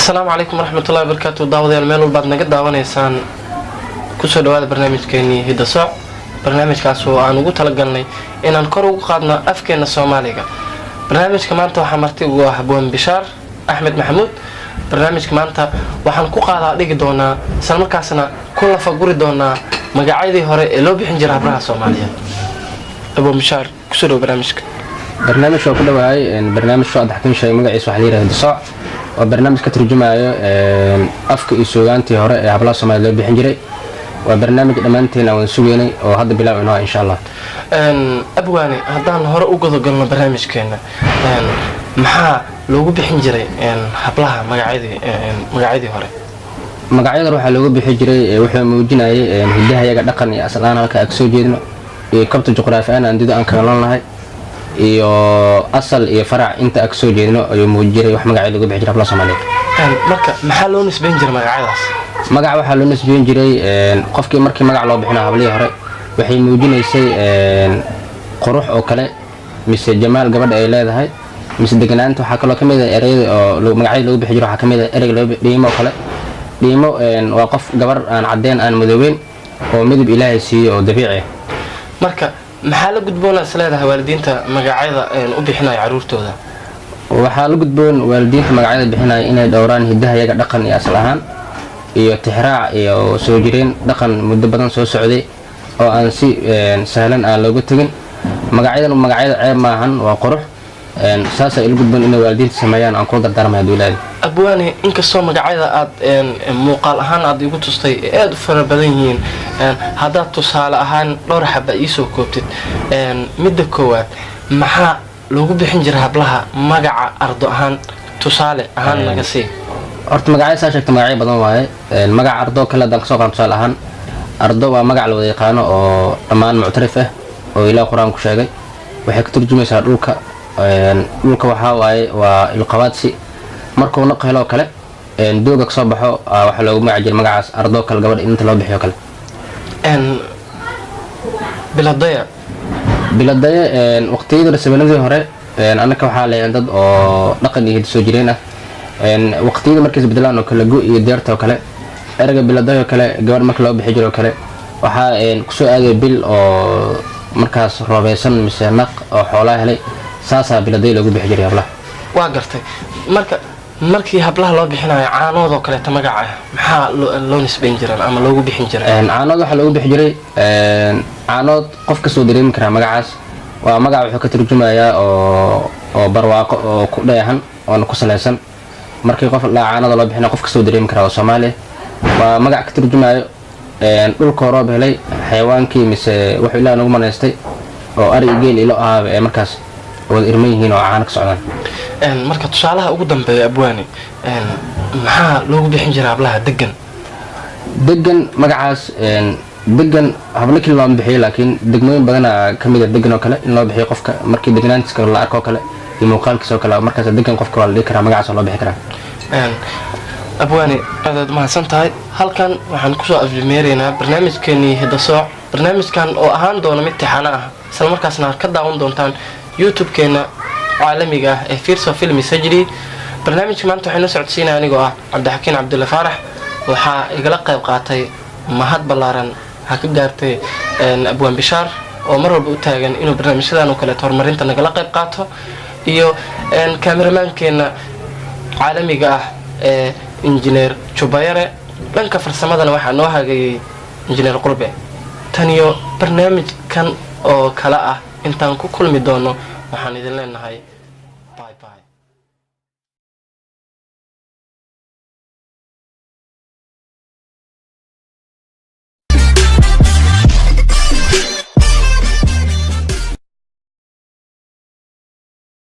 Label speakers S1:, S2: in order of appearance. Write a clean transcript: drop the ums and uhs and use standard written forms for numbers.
S1: السلام عليكم ورحمة الله وبركاته. دعوة المال والبعض نجد دعوة إنسان كسر هذا برنامج كني هيدا صع برنامج كاسو عن وجود تلقني إن أنكروا قادنا أفكار الصومالية. برنامج كمان تو حمرتي وحبون بشار أحمد محمود. برنامج كمان تا وحنكو قاعد ليك دونا سلام كاسنا كل فجور دونا مقاعدي هراء لو بيحنجر عبرها الصومالية. أبو بشار كسر
S2: برنامج شو كله وعي برنامج شو أضحكين شيء مقاعد يسوي حليره هيدا صع وبرنامج كترجمة أفكار إسوغانتي هراء عبرها الصومالية لو بيحنجري وبرنامج أمانتين أو نسويني وهذا بلا عنوان إن شاء الله.
S1: أبواني هذا هراء وجود قلنا برنامج كنا محا لوجو بحنجري حبلها مقاعدي هراء.
S2: مقاعد روح لوجو بحجري وحنا موجودين هديها يا دقن يا أصلنا لك أكسو جيدنا كبت الجغرافيا أنا عندي أن كلامنا هاي iyo asal iyo farac inta ag soo jeedino ay muujiray wax magac lagu bixi jiray Soomaaliyeed
S1: marka maxaa loo nisbeyn jiray magacaadaas
S2: magac waxa loo nisbeyn jiray qofkii markii magac loo bixinaa hablii hore waxay muujinaysay qurux oo kale mise jamaal gabadha ay leedahay mise deganaanta waxa kale kamid ah ereyada oo magacyada lagu bixi jiray waxa kamid ah ereyga loo dhiimo kale dhiimo waa qof gabar aan cadeen aan madoobeyn oo midab Ilaahay siiyo oo dabiici ah
S1: marka maxaa la gudboon asleedahay waalidiinta magacyada u bixinay caruurtooda
S2: waxaa la gudboon waalidiinta magacyada bixinay inay dhowraan hidaha iyaga dhaqan iyo asal ahaan iyo tixraac iyo soo jireen dhaqan muddo badan soo socday oo aan si sahlan aan looga tagin magacyada ceeb maahan waa qurux saasa ay la gudboon inay waalidiinta sameeyaan aan ku dardaarmay dawladda
S1: abwaani inkastoo magacyada aad muuqaal ahaan aad igu tustay aad u fara badan yihiin haddaad tusaale ahaan dhowr xaba ii soo koobtid midda koowaad maxaa loogu bixin jiray hablaha magaca ardo ahaan tusaale ahaan laga sii
S2: horta magacyada saa sheegtay magacyo badan waaye magaca ardo kala dan soo qaan tusaale ahaan ardo waa magac la wada yaqaan oo dhammaan muctarif ah oo Ilaahay Quraan ku sheegay waxay ka turjumaysaa dhulka waxa waaye waa ilqawaadsi markuu naqhelo kale dooga soo baxo waxa loogu magac jiray magacaas ardo kale gabadh inta loo bixiyo kale biladaya waqtiyada sabanadii hore anaka waxa leeyahay dad oo dhaqan iyo soo jireen ah waqtiyada markii beddelaan oo kale go iyo deerta kale erga biladaya kale gabadh markii loo bixi jiro kale waxa ku soo aaday bil oo markaas roobeysan mise naq oo xoolaha helay saasa biladaya lagu bixi jiray hablaha
S1: waa gartay markii hablaha loo bixinayo caanood kale ta magaca maxaa loo nisbeyn jiray ama loogu bixin jiray
S2: caanood waxa loogu bixi jiray caanood qof ka soo dareemi kara magacaas waa magac wuxuu ka turjumayaa oo barwaaqo oo ku dheehan oo ku saleysan markii qof la caanood loo bixinayo qof ka soo dareemi kara Soomaaliya waa magac ka turjumayo dhulka roob helay xayawaankii mise wuxuu Ilaahay nagu maneystay oo ari geel ilo ah markaas wada irmayhiin oo caano ka socdaan
S1: marka tusaalaha ugu dambeeya abwaani maxaa loogu bixin jiray hablaha degan magacaas degan hablaha loo bixiyo laakiin degmooyin badan kamid ah degan oo kale in loo bixiyo qofka markii degnaantiisa la arko kale iyo muuqaalkiisa kale markaas degan qofka waa la dhigi karaa magacaas loo bixi karaa abwaani aad ma santahay halkan waxaan ku soo afjimeereynaa barnaamijkeeni hidda sooc barnaamijkan oo ahaan doona mid tixana ah isla markaasna ka daawan doontaan YouTube-keena caalamiga ah ee Fiirso Film Sajri barnaamijka maanta waxaynu socodsiinaa anigoo ah Cabdixakiin Cabdulla Faarax waxa igala qayb qaatay mahad balaaran ha ka gaartay Abwaan Bishaar oo mar walba u taagan inuu barnaamijyadan oo kale horumarinta nagala qayb qaato iyo kaameramankeena caalamiga ah ee injineer Jubayare dhanka farsamadana waxa noo hagayay injineer Qurbe tan iyo barnaamijkan oo kala ah intaan ku kulmi doono waxaan idin leenahay bye bye.